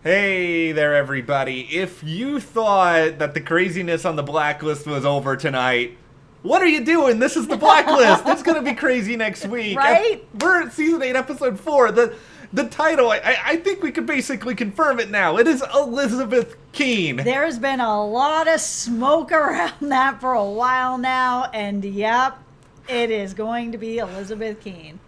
Hey there, everybody. If you thought that the craziness on the Blacklist was over tonight, what are you doing? This is the Blacklist. It's going to be crazy next week. Right? We're at Season 8, Episode 4. The title, I think we can basically confirm it now. It is Elizabeth Keene. There's been a lot of smoke around that for a while now, and yep, it is going to be Elizabeth Keene.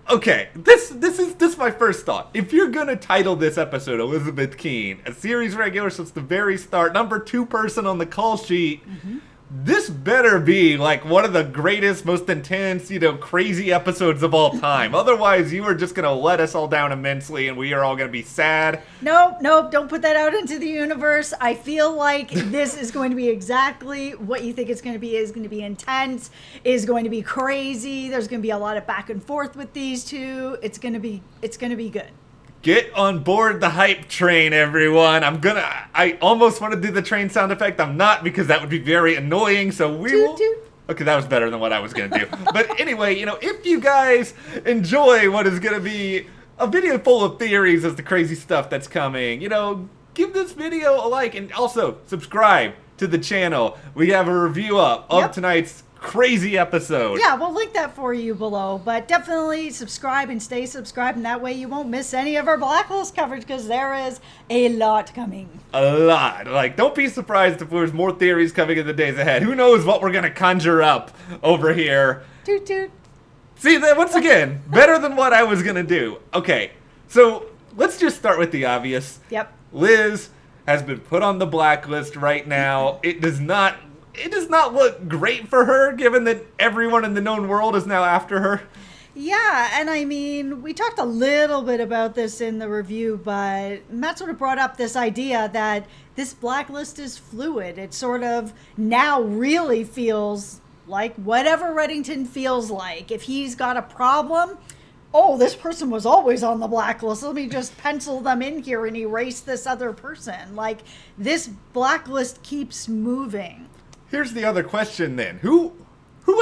Okay, this is my first thought. If you're gonna title this episode Elizabeth Keene, a series regular since the very start, number 2 person on the call sheet, this better be like one of the greatest, most intense, crazy episodes of all time. Otherwise, you are just gonna let us all down immensely, and we are all gonna be sad. Nope, don't put that out into the universe. I feel like this is going to be exactly what you think it's going to be. It's going to be intense, is going to be crazy. There's going to be a lot of back and forth with these two. It's going to be good. Get on board the hype train, everyone. I almost want to do the train sound effect. I'm not, because that would be very annoying, so we will... Okay, that was better than what I was going to do. But anyway, if you guys enjoy what is going to be a video full of theories as the crazy stuff that's coming, give this video a like, and also subscribe to the channel. We have a review up of tonight's crazy episode. Yeah, we'll link that for you below, but definitely subscribe and stay subscribed, and that way you won't miss any of our Blacklist coverage, because there is a lot coming. A lot. Don't be surprised if there's more theories coming in the days ahead. Who knows what we're gonna conjure up over here. Toot toot. See, once again, better than what I was gonna do. Okay, so let's just start with the obvious. Yep. Liz has been put on the blacklist right now. It does not look great for her, given that everyone in the known world is now after her. Yeah, and I mean, we talked a little bit about this in the review, but Matt sort of brought up this idea that this blacklist is fluid. It sort of now really feels like whatever Reddington feels like. If he's got a problem, oh, this person was always on the blacklist, let me just pencil them in here and erase this other person. This blacklist keeps moving. Here's the other question then. Who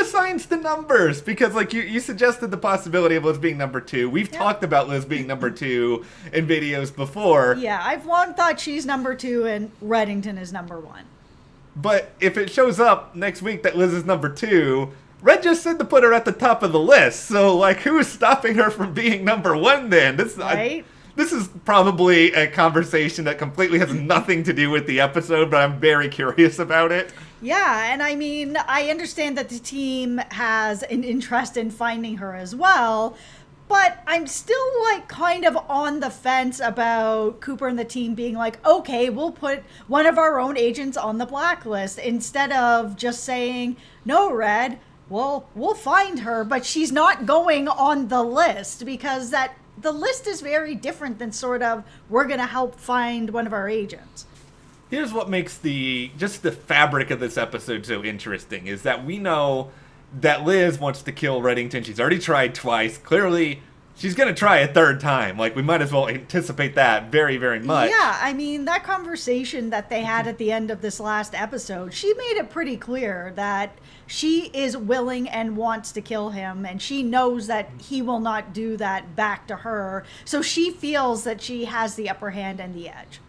assigns the numbers? Because you suggested the possibility of Liz being number 2. We've talked about Liz being number 2 in videos before. Yeah, I've long thought she's number 2 and Reddington is number 1. But if it shows up next week that Liz is number 2, Red just said to put her at the top of the list. So who's stopping her from being number 1 then? Right? This is probably a conversation that completely has nothing to do with the episode, but I'm very curious about it. Yeah, and I mean, I understand that the team has an interest in finding her as well, but I'm still kind of on the fence about Cooper and the team being like, okay, we'll put one of our own agents on the blacklist, instead of just saying, no, Red, well, we'll find her, but she's not going on the list, because the list is very different than sort of, we're going to help find one of our agents. Here's what makes the fabric of this episode so interesting, is that we know that Liz wants to kill Reddington. She's already tried twice. Clearly, she's going to try a third time. We might as well anticipate that very, very much. Yeah, I mean, that conversation that they had at the end of this last episode, she made it pretty clear that she is willing and wants to kill him, and she knows that he will not do that back to her. So she feels that she has the upper hand and the edge.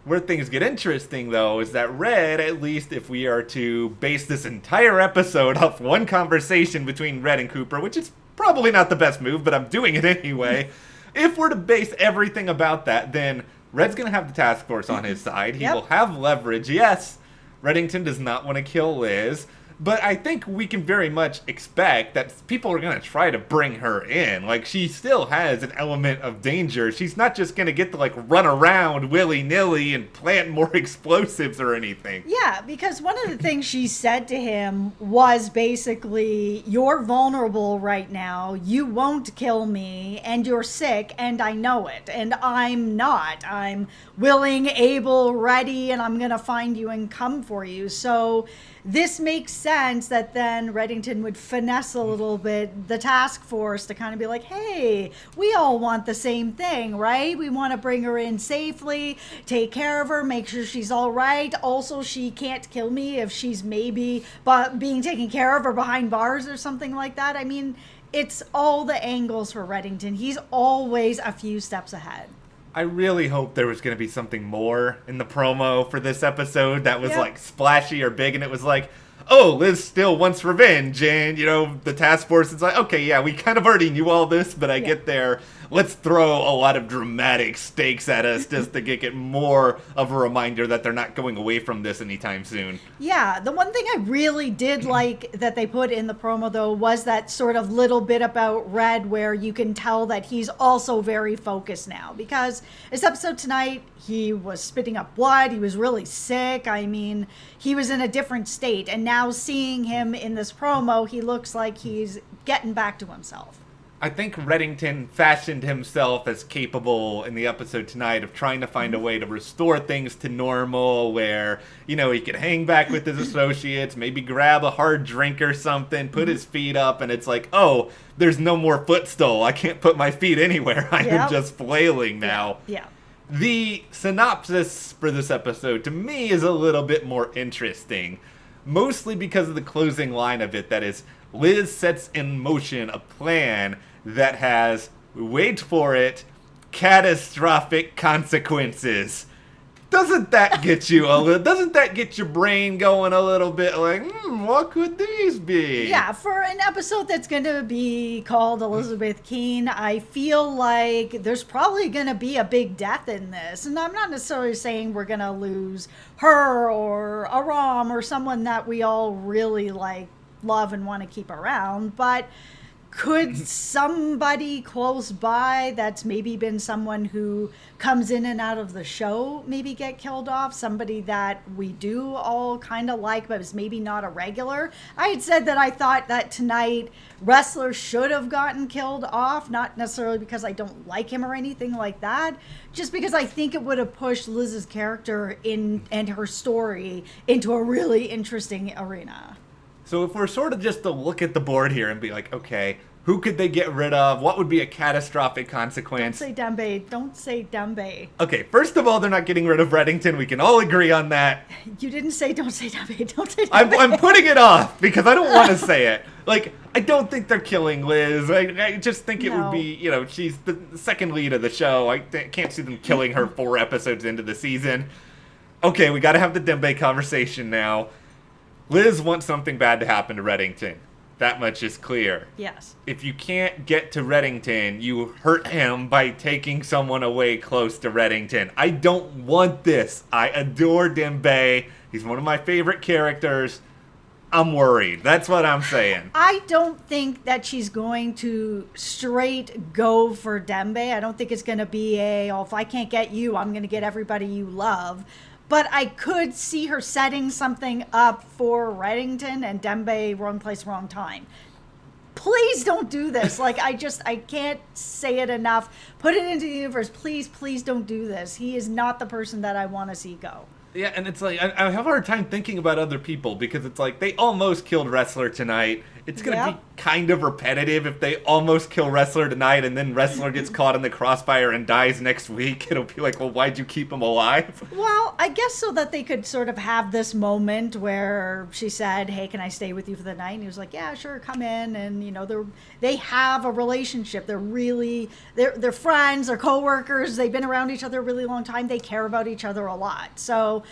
Where things get interesting, though, is that Red, at least if we are to base this entire episode off one conversation between Red and Cooper, which is probably not the best move, but I'm doing it anyway. If we're to base everything about that, then Red's going to have the task force on his side. He will have leverage. Yes, Reddington does not want to kill Liz, but I think we can very much expect that people are going to try to bring her in. She still has an element of danger. She's not just going to get to, run around willy-nilly and plant more explosives or anything. Yeah, because one of the things she said to him was basically, you're vulnerable right now, you won't kill me, and you're sick, and I know it, and I'm not. I'm willing, able, ready, and I'm going to find you and come for you. So this makes sense that then Reddington would finesse a little bit the task force to kind of be like, hey, we all want the same thing, right? We want to bring her in safely, take care of her, make sure she's all right. Also, she can't kill me if she's maybe being taken care of or behind bars or something like that. I mean, it's all the angles for Reddington. He's always a few steps ahead. I really hope there was going to be something more in the promo for this episode that was like splashy or big, and it was like, oh, Liz still wants revenge, and, you know, the task force is like, okay, yeah, we kind of already knew all this, but I get there, let's throw a lot of dramatic stakes at us just to get more of a reminder that they're not going away from this anytime soon. Yeah, the one thing I really did like that they put in the promo, though, was that sort of little bit about Red where you can tell that he's also very focused now. Because this episode tonight, he was spitting up blood, he was really sick, I mean, he was in a different state. And now seeing him in this promo, he looks like he's getting back to himself. I think Reddington fashioned himself as capable in the episode tonight of trying to find a way to restore things to normal where, you know, he could hang back with his associates, maybe grab a hard drink or something, put his feet up, and it's like, oh, there's no more footstool. I can't put my feet anywhere. I am just flailing now. Yeah. The synopsis for this episode, to me, is a little bit more interesting, mostly because of the closing line of it, that is, Liz sets in motion a plan that has, wait for it, catastrophic consequences. Doesn't that get you doesn't that get your brain going a little bit like, what could these be? Yeah, for an episode that's going to be called Elizabeth Keene, I feel like there's probably going to be a big death in this. And I'm not necessarily saying we're going to lose her or Aram or someone that we all really love and want to keep around, but could somebody close by that's maybe been someone who comes in and out of the show maybe get killed off? Somebody that we do all kind of like, but is maybe not a regular. I had said that I thought that tonight wrestler should have gotten killed off, not necessarily because I don't like him or anything like that, just because I think it would have pushed Liz's character in and her story into a really interesting arena. So if we're sort of just to look at the board here and be like, okay, who could they get rid of? What would be a catastrophic consequence? Don't say Dembe. Don't say Dembe. Okay, first of all, they're not getting rid of Reddington. We can all agree on that. You didn't say don't say Dembe. Don't say Dembe. I'm putting it off because I don't want to say it. Like, I don't think they're killing Liz. I just think it would be, you know, she's the second lead of the show. I can't see them killing her 4 episodes into the season. Okay, we got to have the Dembe conversation now. Liz wants something bad to happen to Reddington. That much is clear. Yes. If you can't get to Reddington, you hurt him by taking someone away close to Reddington. I don't want this. I adore Dembe. He's one of my favorite characters. I'm worried. That's what I'm saying. I don't think that she's going to straight go for Dembe. I don't think it's going to be if I can't get you, I'm going to get everybody you love. But I could see her setting something up for Reddington and Dembe, wrong place, wrong time. Please don't do this. I can't say it enough. Put it into the universe. Please don't do this. He is not the person that I want to see go. Yeah, and it's like, I have a hard time thinking about other people because it's like, they almost killed Wrestler tonight. It's going to be kind of repetitive if they almost kill Wrestler tonight and then Wrestler gets caught in the crossfire and dies next week. It'll be like, well, why'd you keep him alive? Well, I guess so that they could sort of have this moment where she said, hey, can I stay with you for the night? And he was like, yeah, sure, come in. And, you know, they have a relationship. They're friends, they're coworkers. They've been around each other a really long time. They care about each other a lot. So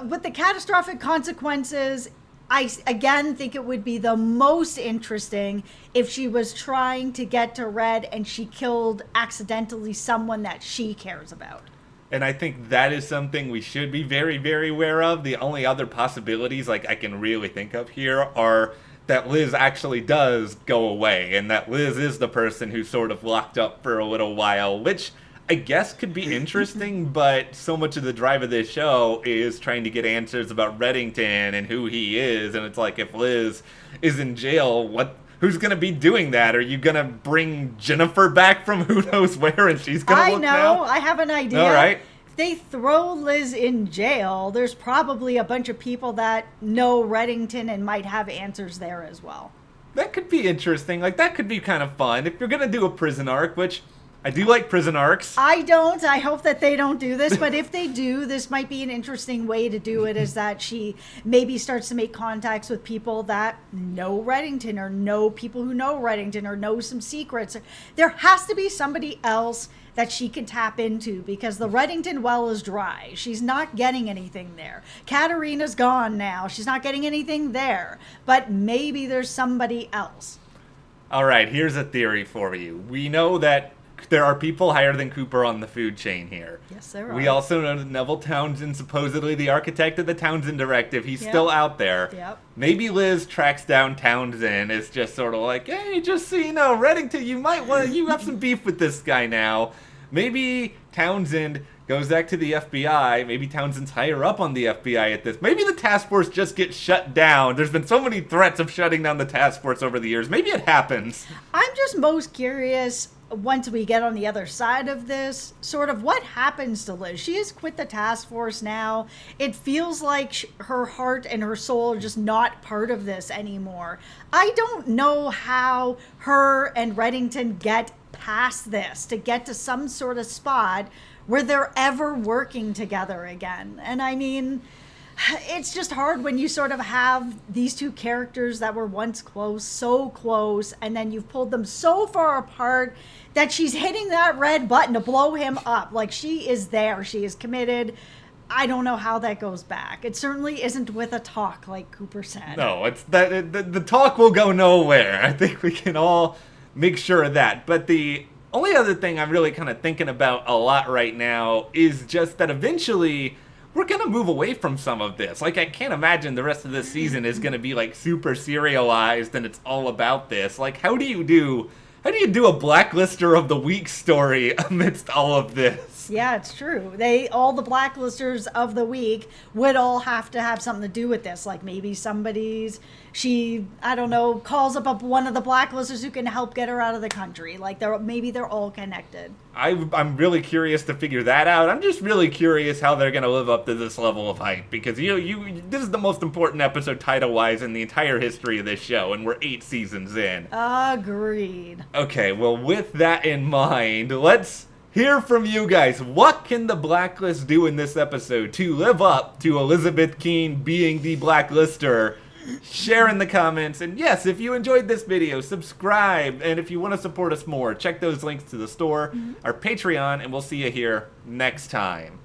with the catastrophic consequences, I, again, think it would be the most interesting if she was trying to get to Red and she killed accidentally someone that she cares about. And I think that is something we should be very, very aware of. The only other possibilities I can really think of here are that Liz actually does go away and that Liz is the person who's sort of locked up for a little while, which I guess could be interesting, but so much of the drive of this show is trying to get answers about Reddington and who he is, and it's like, if Liz is in jail, who's going to be doing that? Are you going to bring Jennifer back from who knows where and she's going to look now? I have an idea. All right. If they throw Liz in jail, there's probably a bunch of people that know Reddington and might have answers there as well. That could be interesting. That could be kind of fun. If you're going to do a prison arc, which I do like prison arcs. I don't. I hope that they don't do this, but if they do, this might be an interesting way to do it, is that she maybe starts to make contacts with people that know Reddington, or know people who know Reddington, or know some secrets. There has to be somebody else that she can tap into, because the Reddington well is dry. She's not getting anything there. Katarina's gone now. She's not getting anything there, but maybe there's somebody else. All right, here's a theory for you. We know that there are people higher than Cooper on the food chain here. Yes, there are. We also know that Neville Townsend, supposedly the architect of the Townsend Directive, he's still out there. Yep. Maybe Liz tracks down Townsend, is just sort of like, hey, just so you know, Reddington, you have some beef with this guy now. Maybe Townsend goes back to the FBI. Maybe Townsend's higher up on the FBI at this. Maybe the task force just gets shut down. There's been so many threats of shutting down the task force over the years. Maybe it happens. I'm just most curious, once we get on the other side of this, sort of what happens to Liz. She has quit the task force now. It feels like her heart and her soul are just not part of this anymore. I don't know how her and Reddington get past this to get to some sort of spot where they're ever working together again. And I mean, it's just hard when you sort of have these two characters that were once close, so close, and then you've pulled them so far apart that she's hitting that red button to blow him up. Like, she is there. She is committed. I don't know how that goes back. It certainly isn't with a talk, like Cooper said. No, it's that the talk will go nowhere. I think we can all make sure of that. But the only other thing I'm really kind of thinking about a lot right now is just that eventually we're going to move away from some of this. Like, I can't imagine the rest of this season is going to be like super serialized and it's all about this. Like, how do you do a Blacklister of the Week story amidst all of this? Yeah, it's true. All the Blacklisters of the week would all have to have something to do with this. Like, maybe calls up one of the Blacklisters who can help get her out of the country. Like, maybe they're all connected. I'm really curious to figure that out. I'm just really curious how they're going to live up to this level of hype, because this is the most important episode title-wise in the entire history of this show, and we're 8 seasons in. Agreed. Okay, well, with that in mind, let's hear from you guys. What can the Blacklist do in this episode to live up to Elizabeth Keene being the Blacklister? Share in the comments, and yes, if you enjoyed this video, subscribe, and if you want to support us more, check those links to the store, our Patreon, and we'll see you here next time.